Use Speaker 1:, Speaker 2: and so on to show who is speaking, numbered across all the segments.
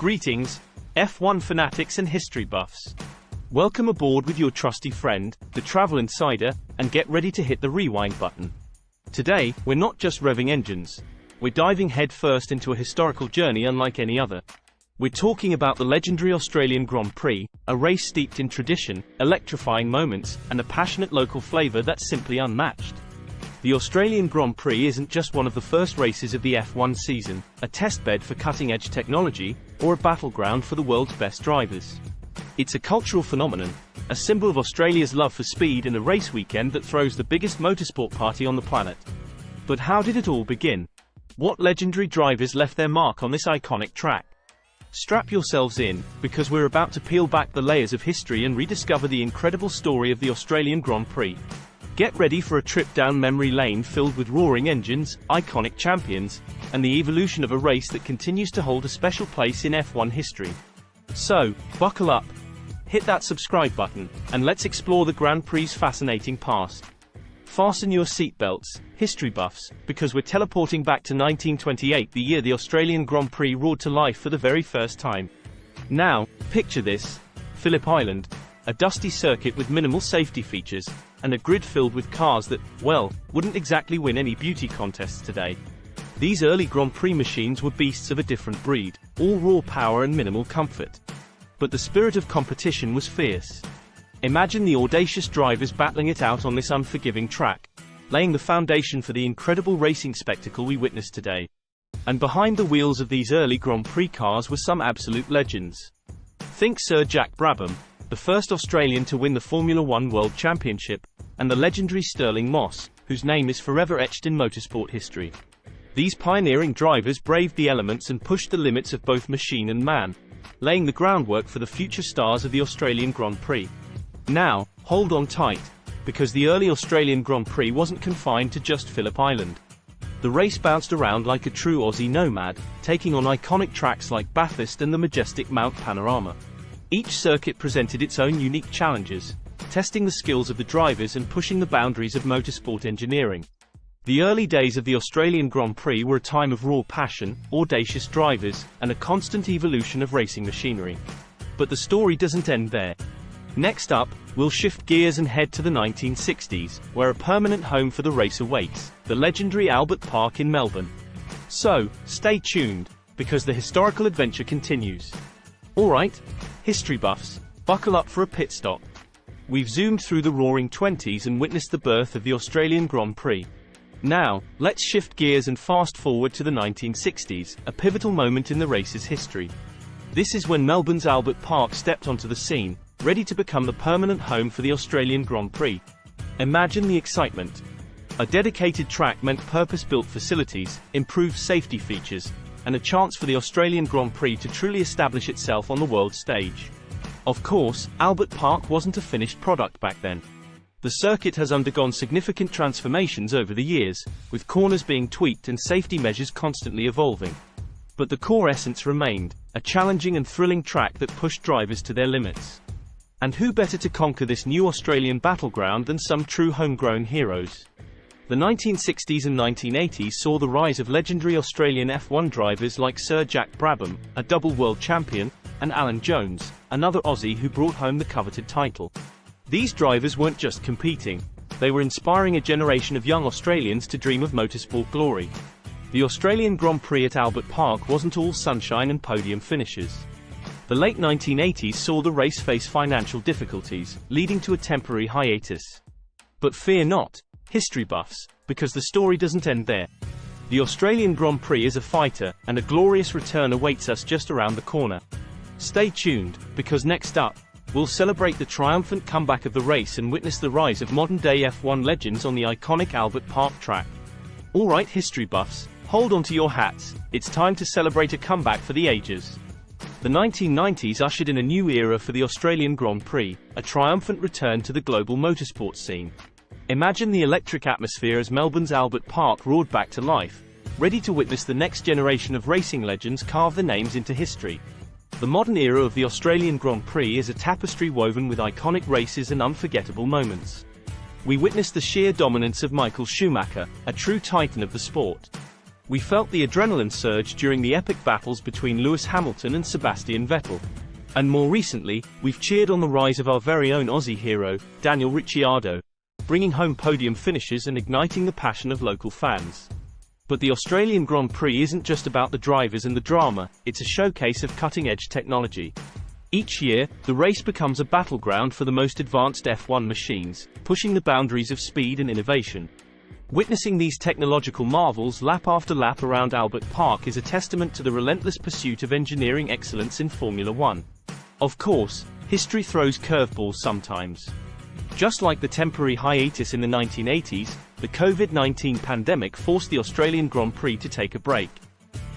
Speaker 1: Greetings, F1 fanatics and history buffs. Welcome aboard with your trusty friend, the Travel Insider, and get ready to hit the rewind button. Today, we're not just revving engines. We're diving headfirst into a historical journey unlike any other. We're talking about the legendary Australian Grand Prix, a race steeped in tradition, electrifying moments, and a passionate local flavour that's simply unmatched. The Australian Grand Prix isn't just one of the first races of the F1 season, a testbed for cutting-edge technology, or a battleground for the world's best drivers. It's a cultural phenomenon, a symbol of Australia's love for speed and a race weekend that throws the biggest motorsport party on the planet. But how did it all begin? What legendary drivers left their mark on this iconic track? Strap yourselves in, because we're about to peel back the layers of history and rediscover the incredible story of the Australian Grand Prix. Get ready for a trip down memory lane filled with roaring engines, iconic champions, and the evolution of a race that continues to hold a special place in F1 history. So, buckle up, hit that subscribe button, and let's explore the Grand Prix's fascinating past. Fasten your seatbelts, history buffs, because we're teleporting back to 1928, the year the Australian Grand Prix roared to life for the very first time. Now, picture this: Phillip Island, a dusty circuit with minimal safety features, and a grid filled with cars that, well, wouldn't exactly win any beauty contests today. These early Grand Prix machines were beasts of a different breed, all raw power and minimal comfort. But the spirit of competition was fierce. Imagine the audacious drivers battling it out on this unforgiving track, laying the foundation for the incredible racing spectacle we witness today. And behind the wheels of these early Grand Prix cars were some absolute legends. Think Sir Jack Brabham, the first Australian to win the Formula One World Championship, and the legendary Stirling Moss, whose name is forever etched in motorsport history. These pioneering drivers braved the elements and pushed the limits of both machine and man, laying the groundwork for the future stars of the Australian Grand Prix. Now, hold on tight, because the early Australian Grand Prix wasn't confined to just Phillip Island. The race bounced around like a true Aussie nomad, taking on iconic tracks like Bathurst and the majestic Mount Panorama. Each circuit presented its own unique challenges, testing the skills of the drivers and pushing the boundaries of motorsport engineering. The early days of the Australian Grand Prix were a time of raw passion, audacious drivers, and a constant evolution of racing machinery. But the story doesn't end there. Next up, we'll shift gears and head to the 1960s, where a permanent home for the race awaits, the legendary Albert Park in Melbourne. So, stay tuned, because the historical adventure continues. Alright, history buffs, buckle up for a pit stop. We've zoomed through the roaring 20s and witnessed the birth of the Australian Grand Prix. Now, let's shift gears and fast forward to the 1960s, a pivotal moment in the race's history. This is when Melbourne's Albert Park stepped onto the scene, ready to become the permanent home for the Australian Grand Prix. Imagine the excitement. A dedicated track meant purpose-built facilities, improved safety features, and a chance for the Australian Grand Prix to truly establish itself on the world stage. Of course, Albert Park wasn't a finished product back then. The circuit has undergone significant transformations over the years, with corners being tweaked and safety measures constantly evolving. But the core essence remained, a challenging and thrilling track that pushed drivers to their limits. And who better to conquer this new Australian battleground than some true homegrown heroes? The 1960s and 1980s saw the rise of legendary Australian F1 drivers like Sir Jack Brabham, a double world champion, and Alan Jones, another Aussie who brought home the coveted title. These drivers weren't just competing, they were inspiring a generation of young Australians to dream of motorsport glory. The Australian Grand Prix at Albert Park wasn't all sunshine and podium finishes. The late 1980s saw the race face financial difficulties, leading to a temporary hiatus. But fear not, history buffs, because the story doesn't end there. The Australian Grand Prix is a fighter, and a glorious return awaits us just around the corner. Stay tuned, because next up, we'll celebrate the triumphant comeback of the race and witness the rise of modern-day F1 legends on the iconic Albert Park track. Alright history buffs, hold on to your hats, it's time to celebrate a comeback for the ages. The 1990s ushered in a new era for the Australian Grand Prix, a triumphant return to the global motorsport scene. Imagine the electric atmosphere as Melbourne's Albert Park roared back to life, ready to witness the next generation of racing legends carve their names into history. The modern era of the Australian Grand Prix is a tapestry woven with iconic races and unforgettable moments. We witness the sheer dominance of Michael Schumacher, a true titan of the sport. We felt the adrenaline surge during the epic battles between Lewis Hamilton and Sebastian Vettel. And more recently, we've cheered on the rise of our very own Aussie hero, Daniel Ricciardo, bringing home podium finishes and igniting the passion of local fans. But the Australian Grand Prix isn't just about the drivers and the drama, it's a showcase of cutting-edge technology. Each year, the race becomes a battleground for the most advanced F1 machines, pushing the boundaries of speed and innovation. Witnessing these technological marvels lap after lap around Albert Park is a testament to the relentless pursuit of engineering excellence in Formula One. Of course, history throws curveballs sometimes. Just like the temporary hiatus in the 1980s, the COVID-19 pandemic forced the Australian Grand Prix to take a break.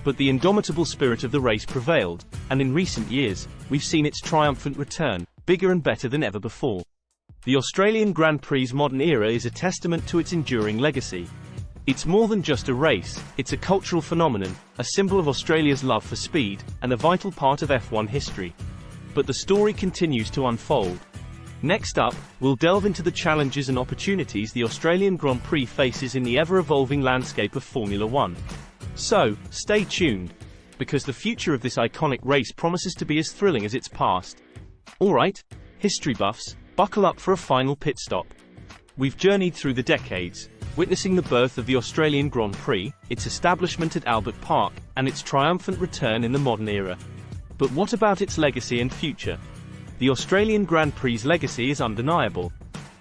Speaker 1: But the indomitable spirit of the race prevailed, and in recent years, we've seen its triumphant return, bigger and better than ever before. The Australian Grand Prix's modern era is a testament to its enduring legacy. It's more than just a race, it's a cultural phenomenon, a symbol of Australia's love for speed, and a vital part of F1 history. But the story continues to unfold. Next up, we'll delve into the challenges and opportunities the Australian Grand Prix faces in the ever-evolving landscape of Formula One. So, stay tuned, because the future of this iconic race promises to be as thrilling as its past. Alright, history buffs, buckle up for a final pit stop. We've journeyed through the decades, witnessing the birth of the Australian Grand Prix, its establishment at Albert Park, and its triumphant return in the modern era. But what about its legacy and future? The Australian Grand Prix's legacy is undeniable.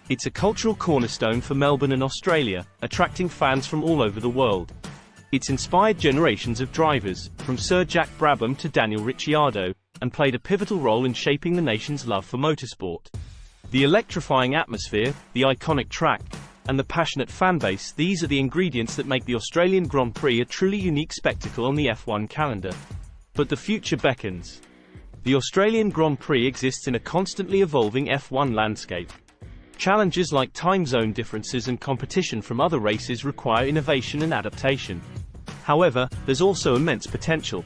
Speaker 1: It's a cultural cornerstone for Melbourne and Australia, attracting fans from all over the world. It's inspired generations of drivers, from Sir Jack Brabham to Daniel Ricciardo, and played a pivotal role in shaping the nation's love for motorsport. The electrifying atmosphere, the iconic track, and the passionate fanbase, these are the ingredients that make the Australian Grand Prix a truly unique spectacle on the F1 calendar. But the future beckons. The Australian Grand Prix exists in a constantly evolving F1 landscape. Challenges like time zone differences and competition from other races require innovation and adaptation. However, there's also immense potential.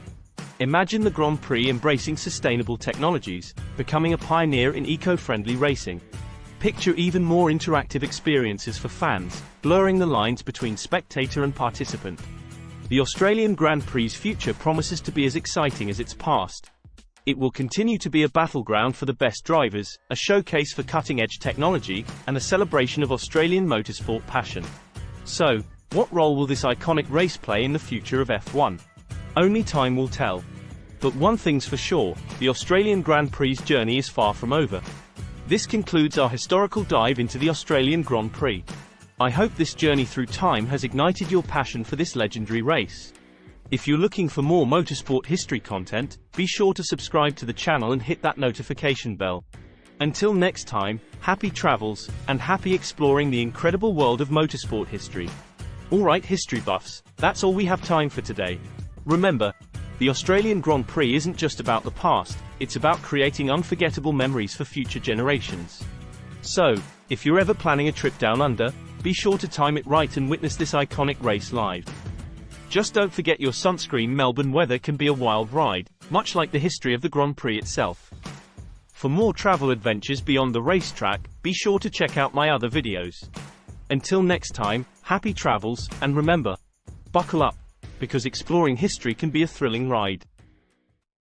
Speaker 1: Imagine the Grand Prix embracing sustainable technologies, becoming a pioneer in eco-friendly racing. Picture even more interactive experiences for fans, blurring the lines between spectator and participant. The Australian Grand Prix's future promises to be as exciting as its past. It will continue to be a battleground for the best drivers, a showcase for cutting-edge technology, and a celebration of Australian motorsport passion. So, what role will this iconic race play in the future of F1? Only time will tell. But one thing's for sure, the Australian Grand Prix's journey is far from over. This concludes our historical dive into the Australian Grand Prix. I hope this journey through time has ignited your passion for this legendary race. If you're looking for more motorsport history content, be sure to subscribe to the channel and hit that notification bell. Until next time, happy travels, and happy exploring the incredible world of motorsport history. Alright history buffs, that's all we have time for today. Remember, the Australian Grand Prix isn't just about the past, it's about creating unforgettable memories for future generations. So, if you're ever planning a trip down under, be sure to time it right and witness this iconic race live. Just don't forget your sunscreen. Melbourne weather can be a wild ride, much like the history of the Grand Prix itself. For more travel adventures beyond the racetrack, be sure to check out my other videos. Until next time, happy travels, and remember, buckle up, because exploring history can be a thrilling ride.